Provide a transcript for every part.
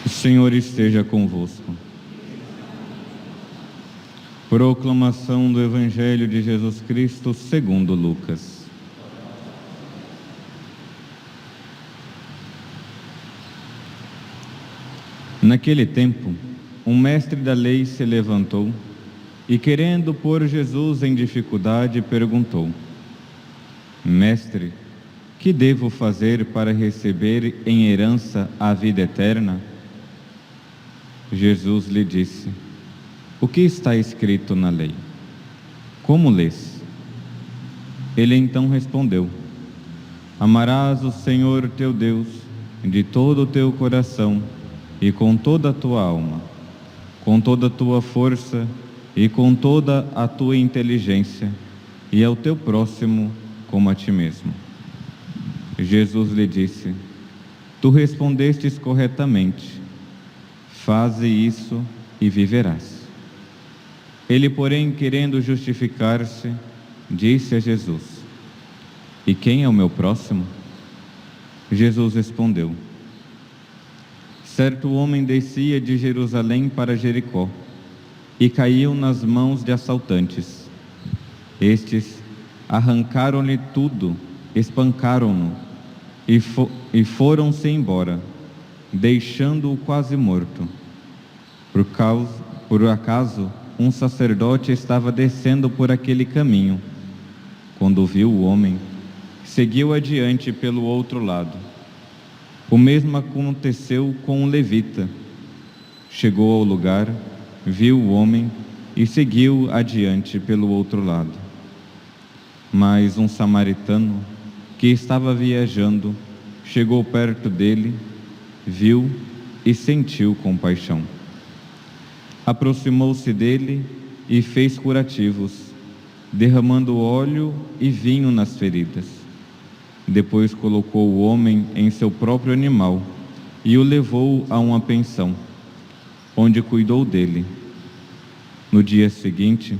O Senhor esteja convosco. Proclamação do Evangelho de Jesus Cristo segundo Lucas. Naquele tempo, um mestre da lei se levantou e, querendo pôr Jesus em dificuldade, perguntou: Mestre, que devo fazer para receber em herança a vida eterna? Jesus lhe disse: O que está escrito na lei? Como lês? Ele então respondeu: Amarás o Senhor teu Deus de todo o teu coração e com toda a tua alma, com toda a tua força e com toda a tua inteligência, e ao teu próximo como a ti mesmo. Jesus lhe disse: Tu respondestes corretamente. Faze isso e viverás. Ele, porém, querendo justificar-se, disse a Jesus: E quem é o meu próximo? Jesus respondeu: Certo homem descia de Jerusalém para Jericó e caiu nas mãos de assaltantes. Estes arrancaram-lhe tudo, espancaram-no e foram-se embora, deixando-o quase morto. Por acaso, um sacerdote estava descendo por aquele caminho. Quando viu o homem, seguiu adiante pelo outro lado. O mesmo aconteceu com um levita. Chegou ao lugar, viu o homem e seguiu adiante pelo outro lado. Mas um samaritano, que estava viajando, chegou perto dele, viu e sentiu compaixão. Aproximou-se dele e fez curativos, derramando óleo e vinho nas feridas. Depois colocou o homem em seu próprio animal e o levou a uma pensão, onde cuidou dele. No dia seguinte,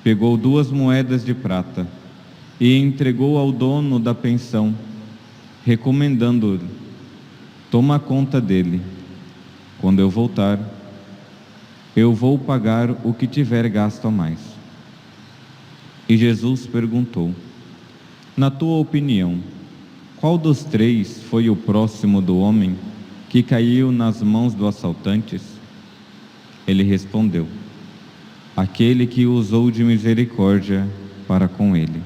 pegou 2 moedas de prata e entregou ao dono da pensão, recomendando-lhe: Toma conta dele. Quando eu voltar, eu vou pagar o que tiver gasto a mais. E Jesus perguntou: Na tua opinião, qual dos 3 foi o próximo do homem que caiu nas mãos dos assaltantes? Ele respondeu: Aquele que usou de misericórdia para com ele.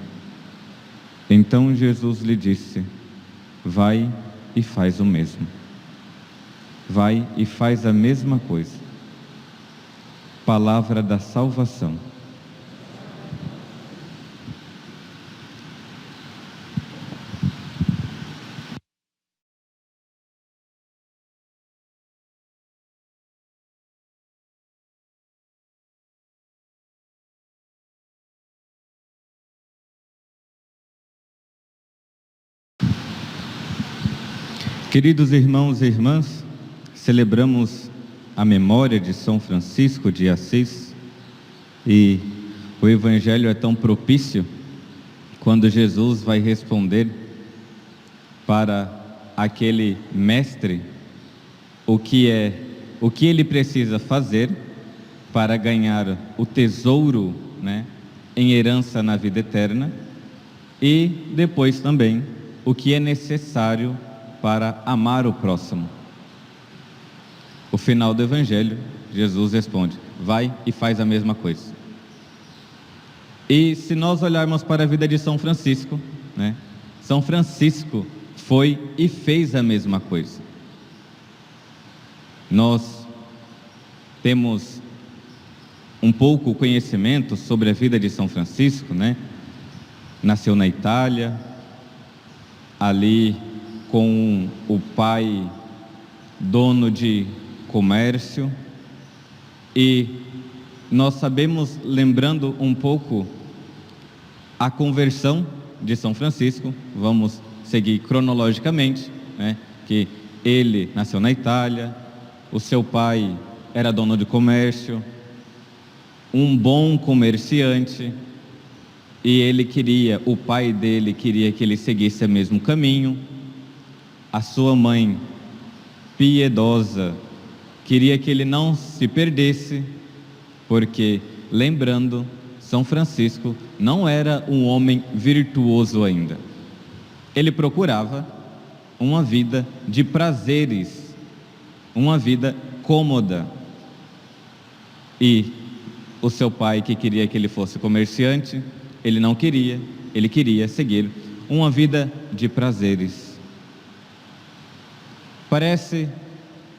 Então Jesus lhe disse: Vai e faz o mesmo. Vai e faz a mesma coisa. Palavra da salvação. Queridos irmãos e irmãs, celebramos a memória de São Francisco de Assis e o Evangelho é tão propício quando Jesus vai responder para aquele mestre o que ele precisa fazer para ganhar o tesouro, em herança na vida eterna, e depois também o que é necessário para amar o próximo. O final do Evangelho, Jesus responde: vai e faz a mesma coisa. E se nós olharmos para a vida de São Francisco, São Francisco foi e fez a mesma coisa. Nós temos um pouco conhecimento sobre a vida de São Francisco, Nasceu na Itália, ali com o pai dono de comércio, e nós sabemos, lembrando um pouco a conversão de São Francisco, vamos seguir cronologicamente, que ele nasceu na Itália, o seu pai era dono de comércio, um bom comerciante, e o pai dele queria que ele seguisse o mesmo caminho. A sua mãe, piedosa, queria que ele não se perdesse, porque, lembrando, São Francisco não era um homem virtuoso ainda. Ele procurava uma vida de prazeres, uma vida cômoda. E o seu pai, que queria que ele fosse comerciante, ele não queria, ele queria seguir uma vida de prazeres. Parece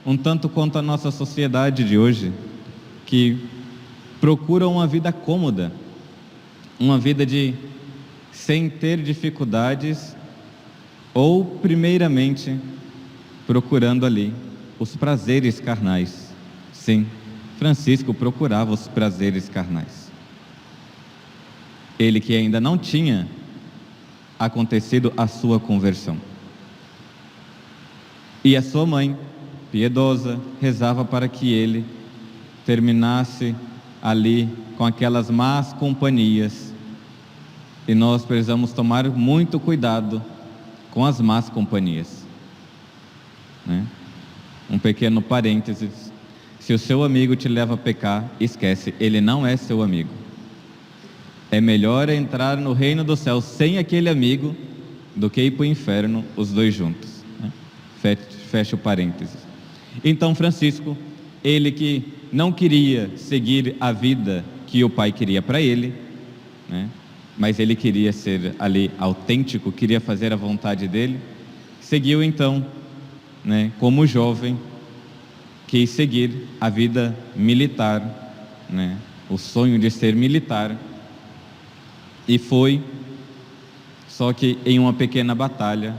um tanto quanto a nossa sociedade de hoje, que procura uma vida cômoda, uma vida sem ter dificuldades, ou primeiramente procurando ali os prazeres carnais. Sim, Francisco procurava os prazeres carnais. Ele que ainda não tinha acontecido a sua conversão. E a sua mãe, piedosa, rezava para que ele terminasse ali com aquelas más companhias. E nós precisamos tomar muito cuidado com as más companhias, né? Um pequeno parênteses: se o seu amigo te leva a pecar, esquece, ele não é seu amigo. É melhor entrar no reino do céu sem aquele amigo do que ir para o inferno os dois juntos, né? Fecha o parênteses. Então Francisco, ele que não queria seguir a vida que o pai queria para ele, né? Mas ele queria ser ali autêntico, queria fazer a vontade dele, seguiu então, né, como jovem, quis seguir a vida militar, né, o sonho de ser militar, e foi, só que em uma pequena batalha,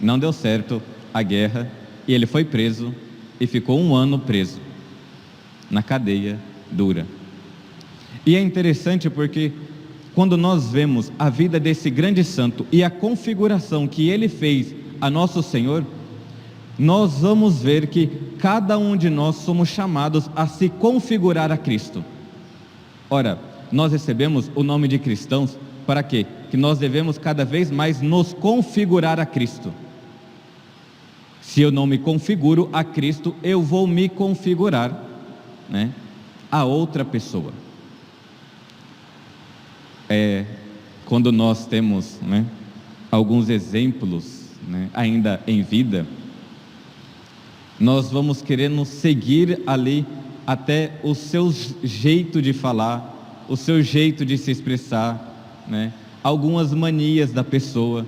não deu certo a guerra, e ele foi preso, e ficou 1 ano preso, na cadeia dura. E é interessante porque, quando nós vemos a vida desse grande santo, e a configuração que ele fez a nosso Senhor, nós vamos ver que cada um de nós somos chamados a se configurar a Cristo. Ora, nós recebemos o nome de cristãos para quê? Que nós devemos cada vez mais nos configurar a Cristo. Se eu não me configuro a Cristo, eu vou me configurar, né, a outra pessoa. Quando nós temos, né, alguns exemplos, né, ainda em vida, nós vamos querendo seguir ali até o seu jeito de falar, o seu jeito de se expressar, né, algumas manias da pessoa.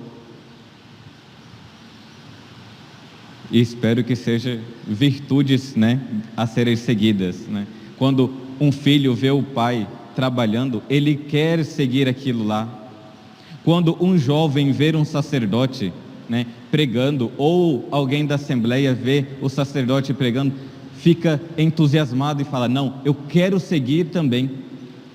E espero que sejam virtudes, né, a serem seguidas, né? Quando um filho vê o pai trabalhando, ele quer seguir aquilo lá. Quando um jovem vê um sacerdote, né, pregando, ou alguém da assembleia vê o sacerdote pregando, fica entusiasmado e fala: não, eu quero seguir também,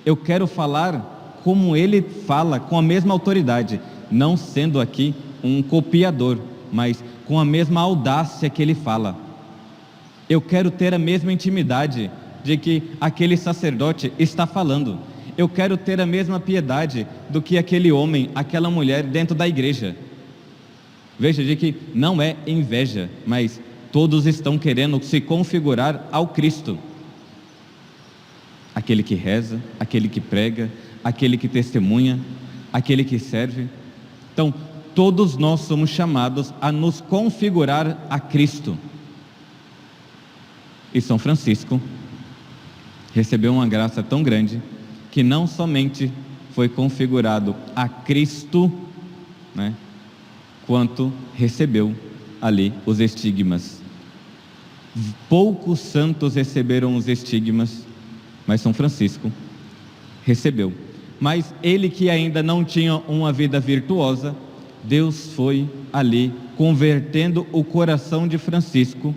eu quero falar como ele fala, com a mesma autoridade, não sendo aqui um copiador, mas com a mesma audácia que ele fala. Eu quero ter a mesma intimidade de que aquele sacerdote está falando. Eu quero ter a mesma piedade do que aquele homem, aquela mulher dentro da igreja. Veja, de que não é inveja, mas todos estão querendo se configurar ao Cristo. Aquele que reza, aquele que prega, aquele que testemunha, aquele que serve. Então, todos nós somos chamados a nos configurar a Cristo. E São Francisco recebeu uma graça tão grande que não somente foi configurado a Cristo, né, quanto recebeu ali os estigmas. Poucos santos receberam os estigmas, mas São Francisco recebeu. Mas ele, que ainda não tinha uma vida virtuosa, Deus foi ali convertendo o coração de Francisco.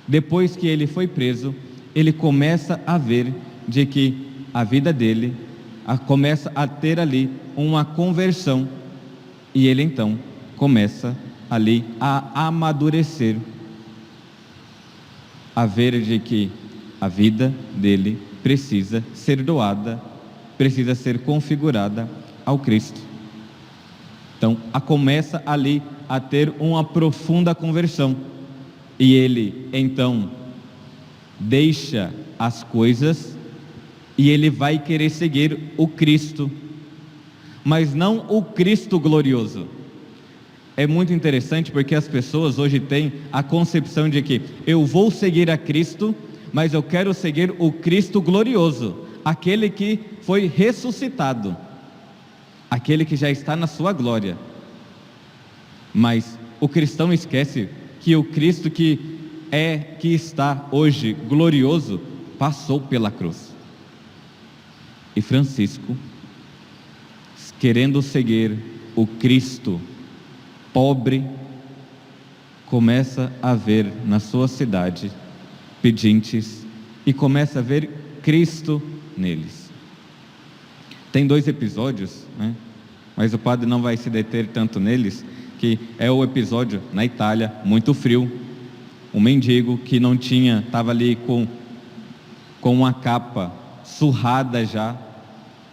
Depois que ele foi preso, ele começa a ver de que a vida dele começa a ter ali uma conversão, e ele então começa ali a amadurecer, a ver de que a vida dele precisa ser doada, precisa ser configurada ao Cristo. Então, começa ali a ter uma profunda conversão. E ele, então, deixa as coisas e ele vai querer seguir o Cristo, mas não o Cristo glorioso. É muito interessante porque as pessoas hoje têm a concepção de que eu vou seguir a Cristo, mas eu quero seguir o Cristo glorioso, aquele que foi ressuscitado, aquele que já está na sua glória. Mas o cristão esquece que o Cristo que está hoje glorioso, passou pela cruz. E Francisco, querendo seguir o Cristo pobre, começa a ver na sua cidade pedintes e começa a ver Cristo neles. Tem 2 episódios, né? Mas o padre não vai se deter tanto neles, que é o episódio na Itália, muito frio, um mendigo que não tinha, estava ali com uma capa surrada já,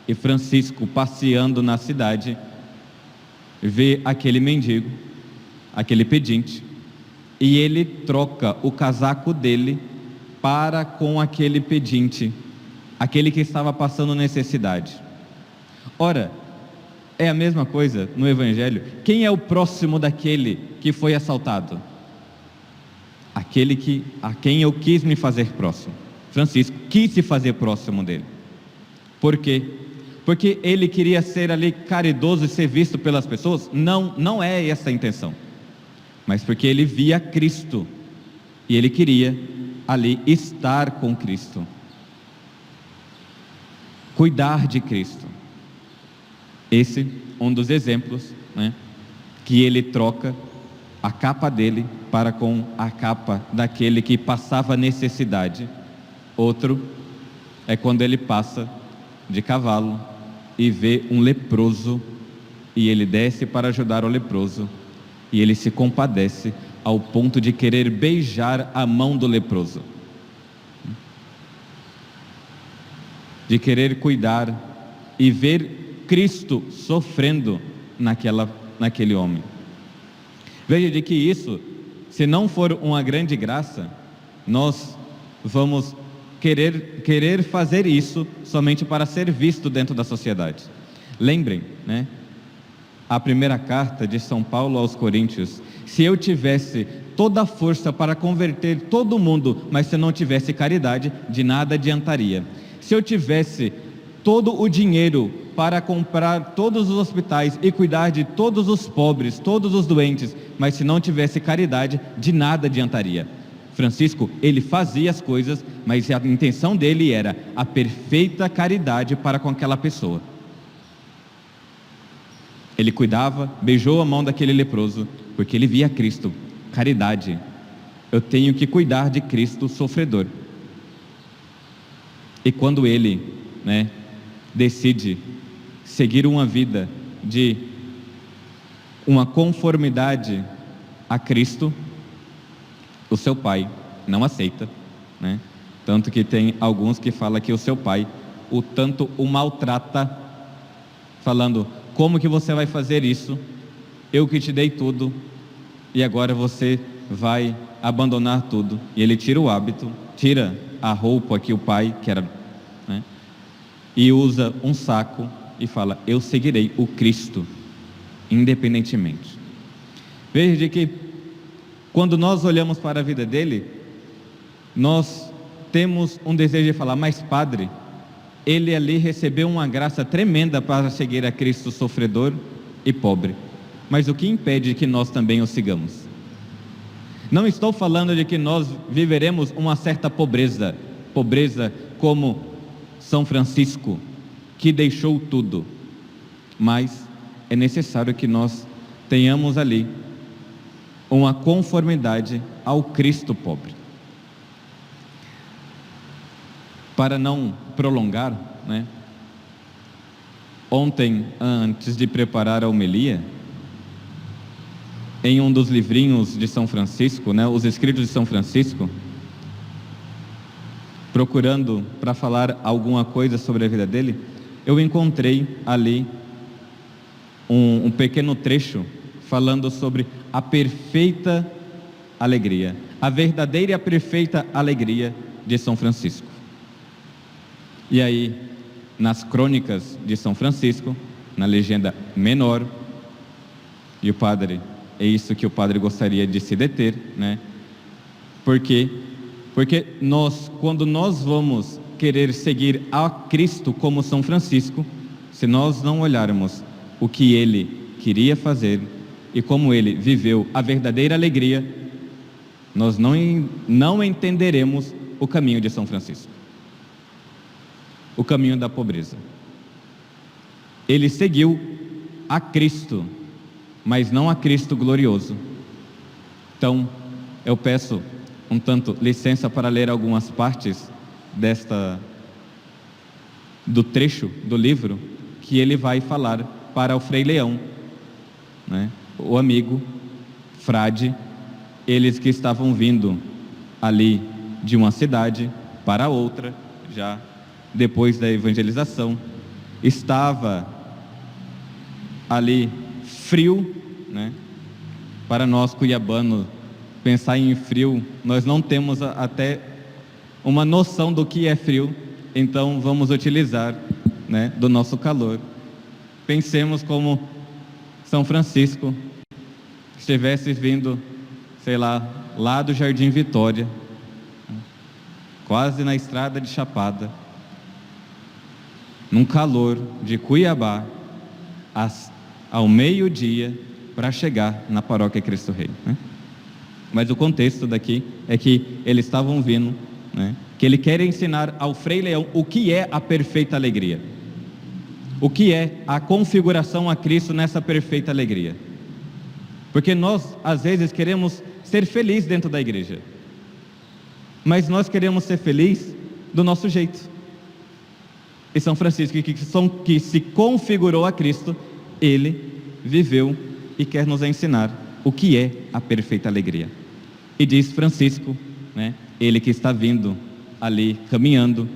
e Francisco passeando na cidade, vê aquele mendigo, aquele pedinte, e ele troca o casaco dele para com aquele pedinte, aquele que estava passando necessidade. Ora, é a mesma coisa no Evangelho. Quem é o próximo daquele que foi assaltado? Aquele a quem eu quis me fazer próximo. Francisco quis se fazer próximo dele. Por quê? Porque ele queria ser ali caridoso e ser visto pelas pessoas? Não é essa a intenção. Mas porque ele via Cristo e ele queria ali estar com Cristo, cuidar de Cristo. Esse é um dos exemplos, né, que ele troca a capa dele para com a capa daquele que passava necessidade. Outro é quando ele passa de cavalo e vê um leproso, e ele desce para ajudar o leproso, e ele se compadece ao ponto de querer beijar a mão do leproso, de querer cuidar e ver Cristo sofrendo naquele homem. Veja de que isso, se não for uma grande graça, nós vamos querer fazer isso somente para ser visto dentro da sociedade. Lembrem, né? A primeira carta de São Paulo aos Coríntios: se eu tivesse toda a força para converter todo mundo, mas se eu não tivesse caridade, de nada adiantaria. Se eu tivesse todo o dinheiro para comprar todos os hospitais e cuidar de todos os pobres, todos os doentes, mas se não tivesse caridade, de nada adiantaria. Francisco, ele fazia as coisas, mas a intenção dele era a perfeita caridade para com aquela pessoa. Ele cuidava, beijou a mão daquele leproso, porque ele via Cristo. Caridade, eu tenho que cuidar de Cristo sofredor. E quando ele, né, decide seguir uma vida de uma conformidade a Cristo, o seu pai não aceita, né? Tanto que tem alguns que falam que o seu pai o maltrata, falando: como que você vai fazer isso? Eu que te dei tudo e agora você vai abandonar tudo. E ele tira o hábito, tira a roupa que o pai, que era, né, e usa um saco e fala: eu seguirei o Cristo independentemente. Veja que quando nós olhamos para a vida dele, nós temos um desejo de falar: mas padre, ele ali recebeu uma graça tremenda para seguir a Cristo sofredor e pobre, mas o que impede que nós também o sigamos? Não estou falando de que nós viveremos uma certa pobreza como São Francisco, que deixou tudo, mas é necessário que nós tenhamos ali uma conformidade ao Cristo pobre. Para não prolongar, né? Ontem, antes de preparar a homilia, em um dos livrinhos de São Francisco, né, os escritos de São Francisco, procurando para falar alguma coisa sobre a vida dele, eu encontrei ali um pequeno trecho falando sobre a perfeita alegria, a verdadeira e a perfeita alegria de São Francisco. E aí, nas crônicas de São Francisco, na legenda menor, e o padre, é isso que o padre gostaria de se deter, né? Porque quando nós vamos querer seguir a Cristo como São Francisco, se nós não olharmos o que ele queria fazer e como ele viveu a verdadeira alegria, nós não entenderemos o caminho de São Francisco, o caminho da pobreza. Ele seguiu a Cristo, mas não a Cristo glorioso. Então, eu peço um tanto licença para ler algumas partes do trecho do livro que ele vai falar para o Frei Leão, né? O amigo, frade, eles que estavam vindo ali de uma cidade para outra, já depois da evangelização, estava ali frio, né? Para nós cuiabanos, pensar em frio, nós não temos até uma noção do que é frio, então vamos utilizar, né, do nosso calor. Pensemos como São Francisco estivesse vindo, sei lá do Jardim Vitória, quase na estrada de Chapada, num calor de Cuiabá, ao meio-dia, para chegar na paróquia Cristo Rei, né? Mas o contexto daqui é que eles estavam vindo, né, que ele quer ensinar ao Frei Leão o que é a perfeita alegria, o que é a configuração a Cristo nessa perfeita alegria. Porque nós, às vezes, queremos ser felizes dentro da igreja, mas nós queremos ser felizes do nosso jeito. E São Francisco, que se configurou a Cristo, ele viveu e quer nos ensinar o que é a perfeita alegria. E diz Francisco, né, ele que está vindo ali, caminhando,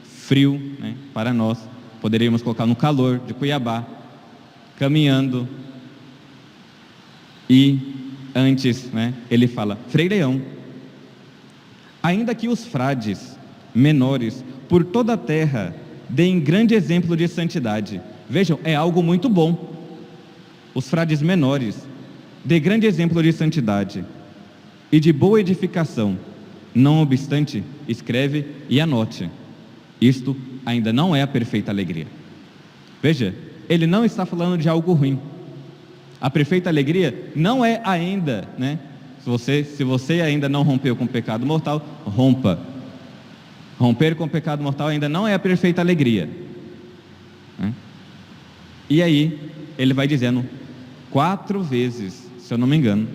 frio, né, para nós, poderíamos colocar no calor de Cuiabá, caminhando, e antes, né, ele fala: Frei Leão, ainda que os frades menores por toda a terra deem grande exemplo de santidade. Vejam, é algo muito bom. Os frades menores dê grande exemplo de santidade e de boa edificação. Não obstante, escreve e anote: isto ainda não é a perfeita alegria. Veja, ele não está falando de algo ruim. A perfeita alegria não é ainda, né? Se você ainda não rompeu com o pecado mortal, rompa. Romper com o pecado mortal ainda não é a perfeita alegria, né? E aí, ele vai dizendo 4 vezes, se eu não me engano,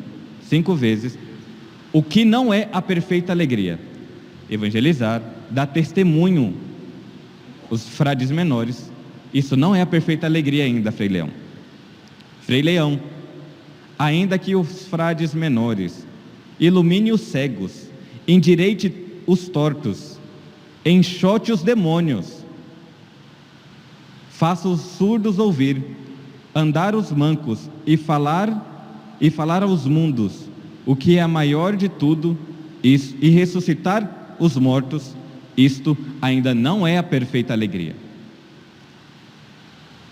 5 vezes, o que não é a perfeita alegria: evangelizar, dar testemunho, os frades menores. Isso não é a perfeita alegria ainda, Frei Leão. Frei Leão, ainda que os frades menores ilumine os cegos, endireite os tortos, enxote os demônios, faça os surdos ouvir, andar os mancos e falar aos mundos o que é a maior de tudo, isso, e ressuscitar os mortos, isto ainda não é a perfeita alegria.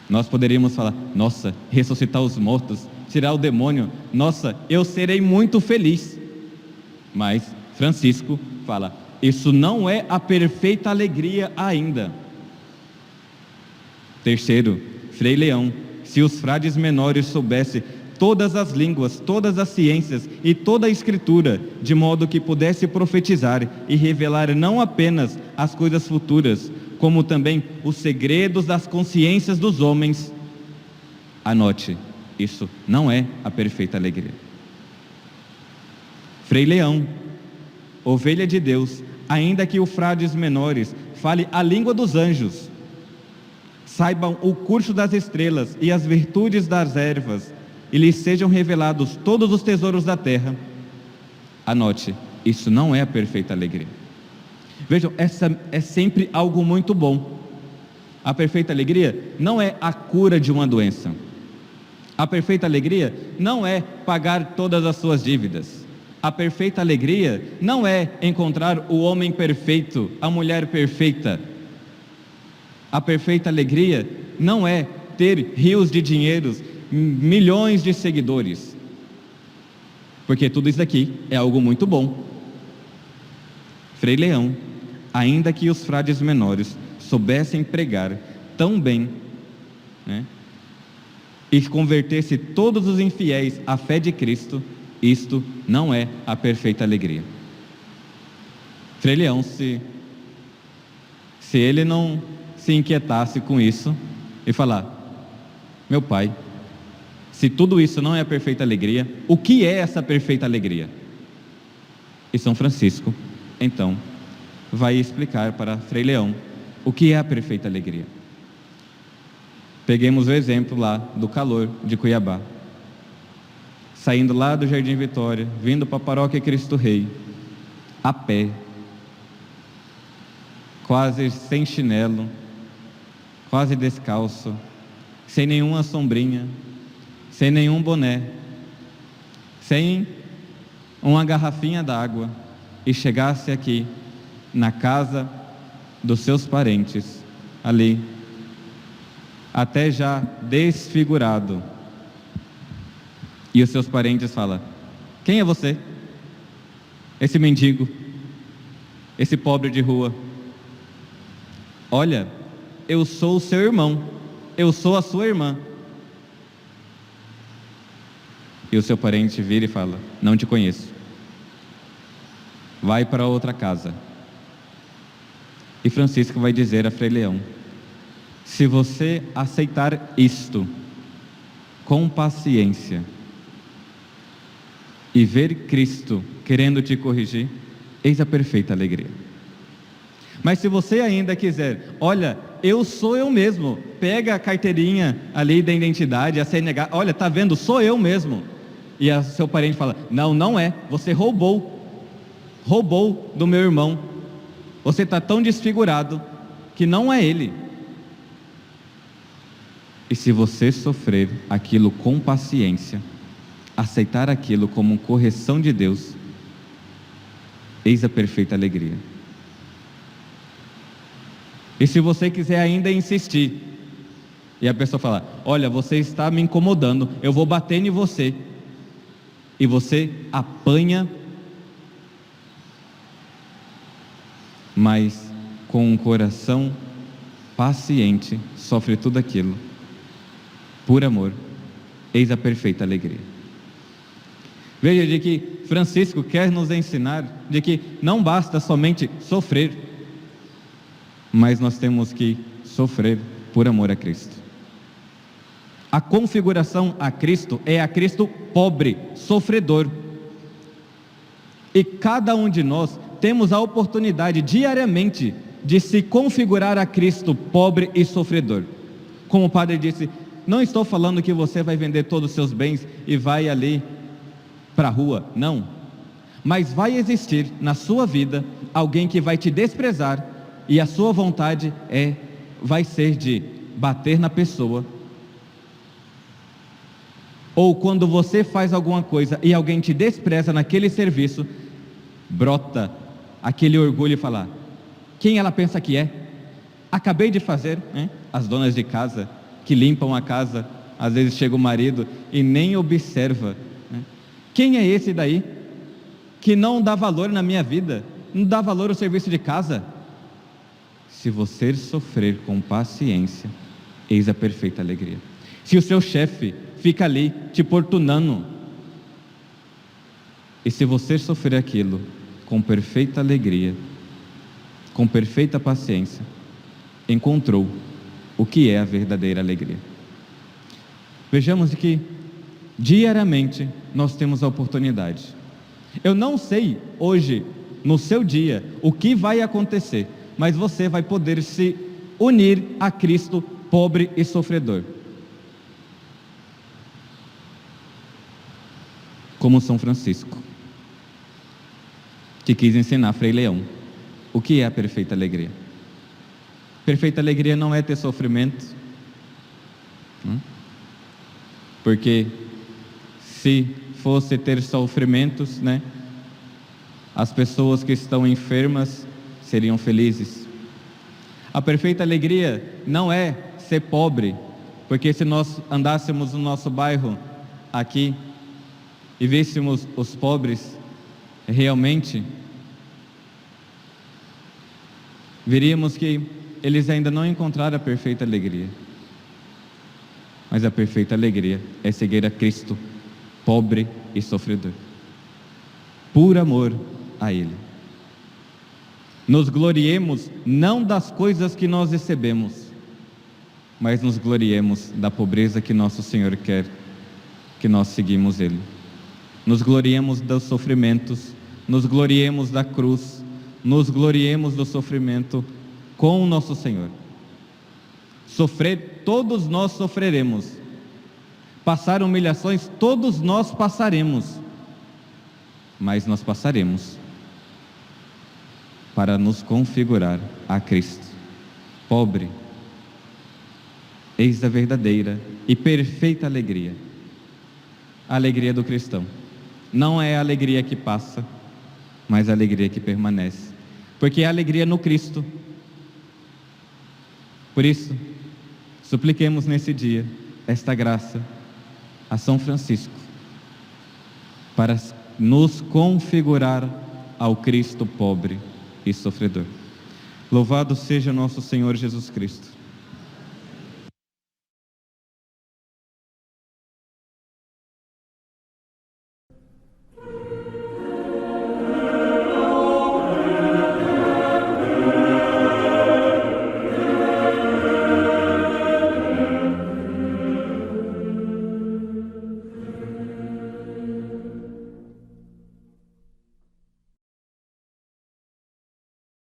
Nós poderíamos falar: nossa, ressuscitar os mortos, tirar o demônio, nossa, eu serei muito feliz. Mas Francisco fala: isso não é a perfeita alegria ainda. Terceiro, Frei Leão, se os frades menores soubessem todas as línguas, todas as ciências e toda a escritura, de modo que pudesse profetizar e revelar não apenas as coisas futuras, como também os segredos das consciências dos homens, anote: isso não é a perfeita alegria. Frei Leão, ovelha de Deus, ainda que os frades menores fale a língua dos anjos, saibam o curso das estrelas e as virtudes das ervas, e lhes sejam revelados todos os tesouros da terra, anote: isso não é a perfeita alegria. Vejam, essa é sempre algo muito bom. A perfeita alegria não é a cura de uma doença. A perfeita alegria não é pagar todas as suas dívidas. A perfeita alegria não é encontrar o homem perfeito, a mulher perfeita. A perfeita alegria não é ter rios de dinheiros, milhões de seguidores. Porque tudo isso aqui é algo muito bom. Frei Leão, ainda que os frades menores soubessem pregar tão bem, né, e convertesse todos os infiéis à fé de Cristo, isto não é a perfeita alegria. Frei Leão, se ele não se inquietasse com isso e falar: meu pai, se tudo isso não é a perfeita alegria, o que é essa perfeita alegria? E São Francisco, então, vai explicar para Frei Leão o que é a perfeita alegria. Peguemos o exemplo lá do calor de Cuiabá. Saindo lá do Jardim Vitória, vindo para a Paróquia Cristo Rei, a pé, quase sem chinelo, quase descalço, sem nenhuma sombrinha, sem nenhum boné, sem uma garrafinha d'água, e chegasse aqui na casa dos seus parentes, ali, até já desfigurado, e os seus parentes falam: quem é você? Esse mendigo, esse pobre de rua. Olha, eu sou o seu irmão, eu sou a sua irmã. E o seu parente vira e fala: não te conheço, vai para outra casa. E Francisco vai dizer a Frei Leão: se você aceitar isto com paciência e ver Cristo querendo te corrigir, eis a perfeita alegria. Mas se você ainda quiser: olha, eu sou eu mesmo, pega a carteirinha ali da identidade, a CNH, olha, tá vendo, sou eu mesmo. E o seu parente fala: não, não é, você roubou do meu irmão, você está tão desfigurado que não é ele. E se você sofrer aquilo com paciência, aceitar aquilo como correção de Deus, eis a perfeita alegria. E se você quiser ainda insistir, e a pessoa falar: olha, você está me incomodando, eu vou bater em você, e você apanha, mas com um coração paciente, sofre tudo aquilo, por amor, eis a perfeita alegria. Veja de que Francisco quer nos ensinar de que não basta somente sofrer, mas nós temos que sofrer por amor a Cristo. A configuração a Cristo é a Cristo pobre, sofredor. E cada um de nós temos a oportunidade diariamente de se configurar a Cristo pobre e sofredor. Como o padre disse, não estou falando que você vai vender todos os seus bens e vai ali para a rua, não. Mas vai existir na sua vida alguém que vai te desprezar, e a sua vontade vai ser de bater na pessoa. Ou quando você faz alguma coisa e alguém te despreza naquele serviço, brota aquele orgulho e falar: quem ela pensa que é? Acabei de fazer, né? As donas de casa que limpam a casa, às vezes chega o marido e nem observa, né? Quem é esse daí que não dá valor na minha vida, não dá valor ao serviço de casa? Se você sofrer com paciência, eis a perfeita alegria. Se o seu chefe fica ali te importunando, e se você sofrer aquilo com perfeita alegria, com perfeita paciência, encontrou o que é a verdadeira alegria. Vejamos que diariamente nós temos a oportunidade. Eu não sei hoje, no seu dia, o que vai acontecer, mas você vai poder se unir a Cristo pobre e sofredor, como São Francisco, que quis ensinar Frei Leão. o que é a perfeita alegria? Perfeita alegria não é ter sofrimento, porque se fosse ter sofrimentos, né, as pessoas que estão enfermas seriam felizes. A perfeita alegria não é ser pobre, porque se nós andássemos no nosso bairro aqui e víssemos os pobres realmente, veríamos que eles ainda não encontraram a perfeita alegria. Mas a perfeita alegria é seguir a Cristo, pobre e sofredor, por amor a Ele. Nos gloriemos não das coisas que nós recebemos, mas nos gloriemos da pobreza que nosso Senhor quer que nós seguimos Ele. Nos gloriemos dos sofrimentos, nos gloriemos da cruz, nos gloriemos do sofrimento com o nosso Senhor. Sofrer, todos nós sofreremos. Passar humilhações, todos nós passaremos. Mas nós passaremos para nos configurar a Cristo. Pobre, eis a verdadeira e perfeita alegria. A alegria do cristão. Não é a alegria que passa, mas a alegria que permanece. Porque é a alegria no Cristo. Por isso, supliquemos nesse dia esta graça a São Francisco, para nos configurar ao Cristo pobre e sofredor. Louvado seja nosso Senhor Jesus Cristo.